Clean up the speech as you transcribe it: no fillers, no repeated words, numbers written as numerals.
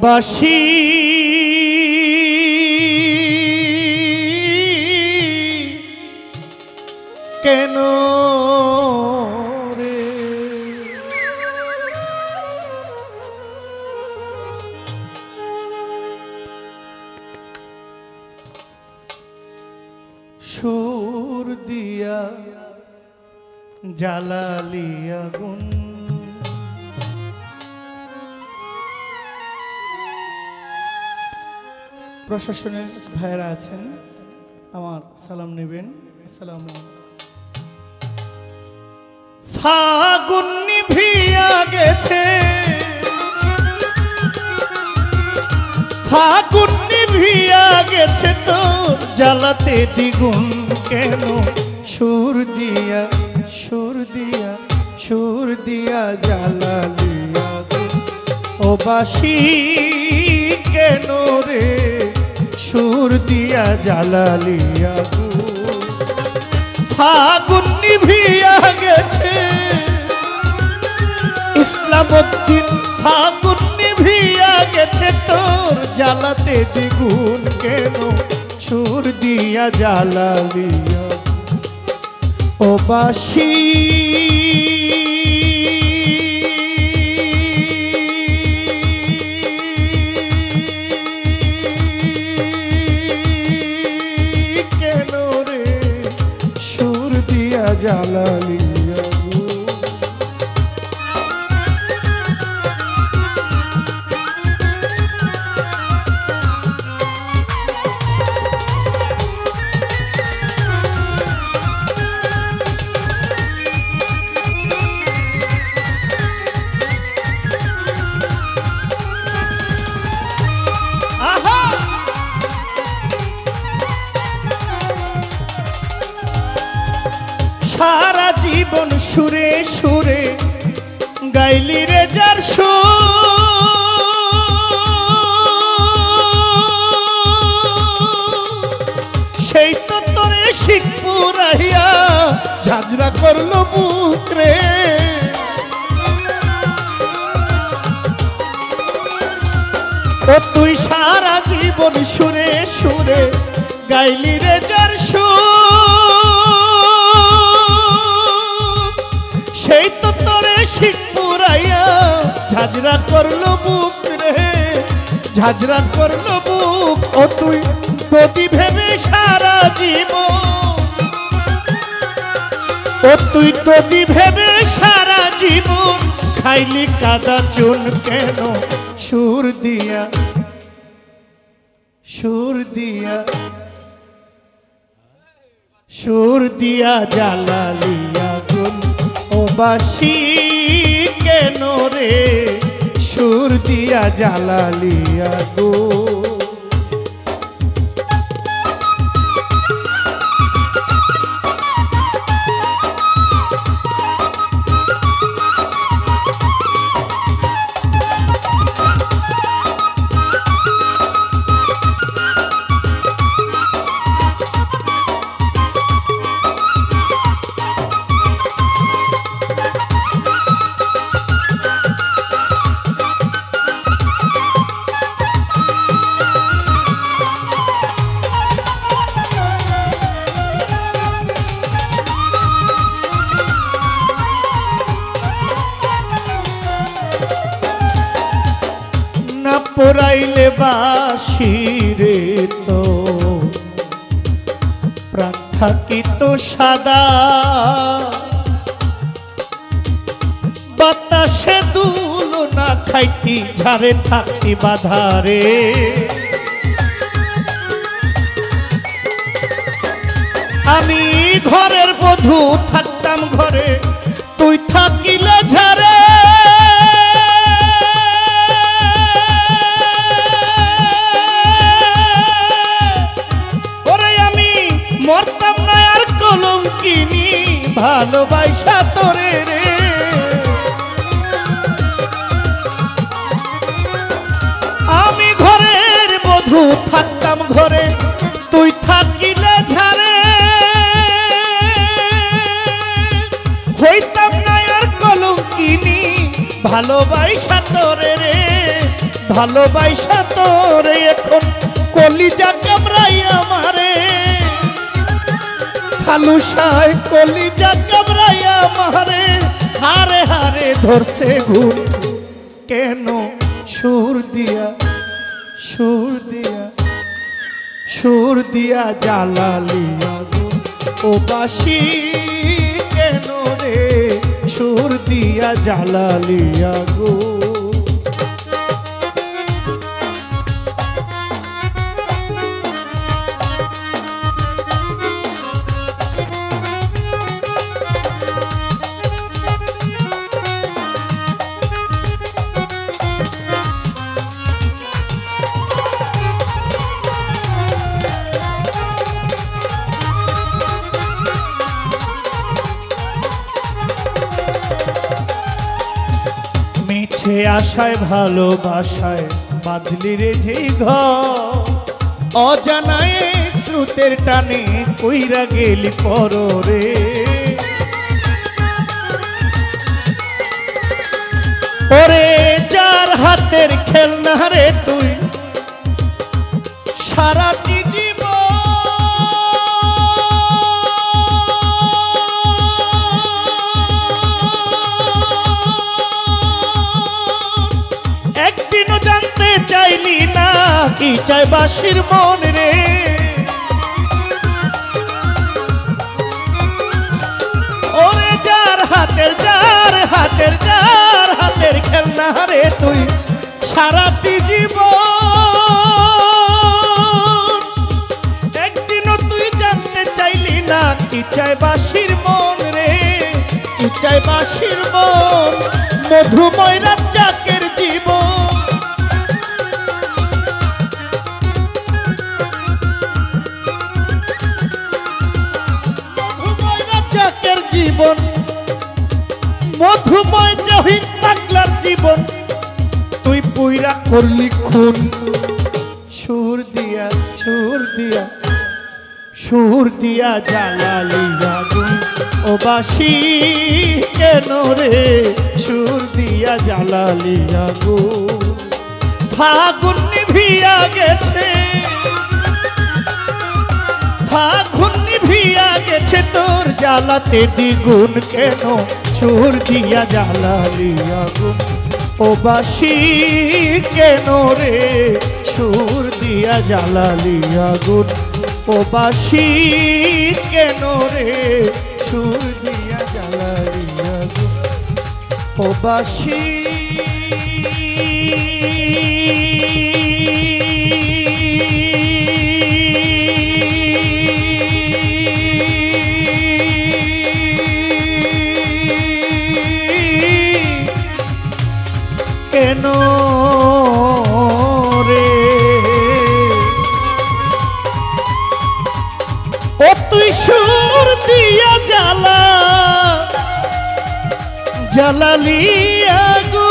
বাসি কেন রে সুর দিয়া জ্বালালি আগুন প্রশাসনের ভাইরা আছেন আমার সালাম নেবেন। আসসালামু আলাইকুম। ফাগুন নিভিয়া গেছে, ফাগুন নিভিয়া গেছে তো জ্বালাতে দ্বিগুণ কেন সুর দিয়া সুর দিয়া সুর দিয়া জ্বালালি আগুন ও বাসি কেন রে সুর দিয়া জ্বালালি আগুন ফাগুন নিভিয়া গেছে ইসলামউদ্দিন ফাগুন নিভিয়া গেছে তোর জ্বালাতে দ্বিগুণ কেন সুর দিয়া জ্বালালি ও বাসি জ্বালালি সারা জীবন সুরে সুরে গাইলি রে যার সেই তো তোরে শিখ পুরাইয়া ঝাঁঝরা করলো বুক রে ও তুই সারা জীবন সুরে সুরে গাইলি রে যার সেই তো তোরে শিখ পুরাইয়া ঝাঁঝরা করলো বুক রে ঝাঁঝরা করলো বুক ও তুই প্রতি ভেবে সারা জীবন ও তুই প্রতি ভেবে সারা জীবন খাইলি কাদা চুন কেন সুর দিয়া সুর দিয়া সুর দিয়া জ্বালালি আগুন ও বাসি কেন রে সুর দিয়া জ্বালালি আগুন পোড়াইলে বাসি রে তো প্রাণ থাকিত সাদা বাতাসে দুলো না খাইতি ঝাড়ে থাকতি বাধারে আমি ঘরের বধূ থাকতাম ঘরে তুই থাকিলে ঝাড়ে মরতাম না আর কলঙ্কিনী ভালোবাসা তোরে রে আমি ঘরের বধূ থাকতাম ঘরে তুই থাকিলে ঝাড়ে হইতাম না আর কলঙ্কিনী ভালোবাসা তোরে রে ভালোবাসা তোরে এখন কলিজা কামড়াই আমারে ফালুসায় কলিজা কামড়াই আমারে হারে হারে ধরছে ঘুম কেন সুর দিয়া সুর দিয়া সুর দিয়া জ্বালালিয়া গো ও বাসি কেন রে সুর দিয়া জ্বালালিয়া গো মিছে আশায় ভালোবাসায় বাঁধলি রে যে ঘর অজানায় স্রোতের টানে কইরা গেলি পররে ওরে যার হাতের খেলনা রে তুই সারাটি চাইলি না কি চাই বাসির মন রে ওরে যার হাতের খেলনা রে তুই সারাটি জীবন একদিনও তুই জানতে চাইলি না কি চাই বাসির মন রে কি চাই বাসির মন মধুময় রাজ্জাকের জীবন জীবন মধুময় জহির পাগলার জীবন তুই পুইরা করলি খুন সুর দিয়া সুর দিয়া সুর দিয়া জ্বালালি আগুন ও বাসি কেন রে সুর দিয়া জ্বালালি আগুন ফাগুন নিভিয়া গেছে ফাগুন নিভিয়া গেছে তোর জ্বালাতে দ্বিগুণ কেন সুর দিয়া জ্বালালি আগুন ও বাসি কেন রে সুর দিয়া জ্বালালি আগুন ও বাসি কেন রে সুর দিয়া জ্বালালি আগুন ও বাসি কেন রে ও তুই সুর দিয়া জ্বালা জ্বালালি আগুন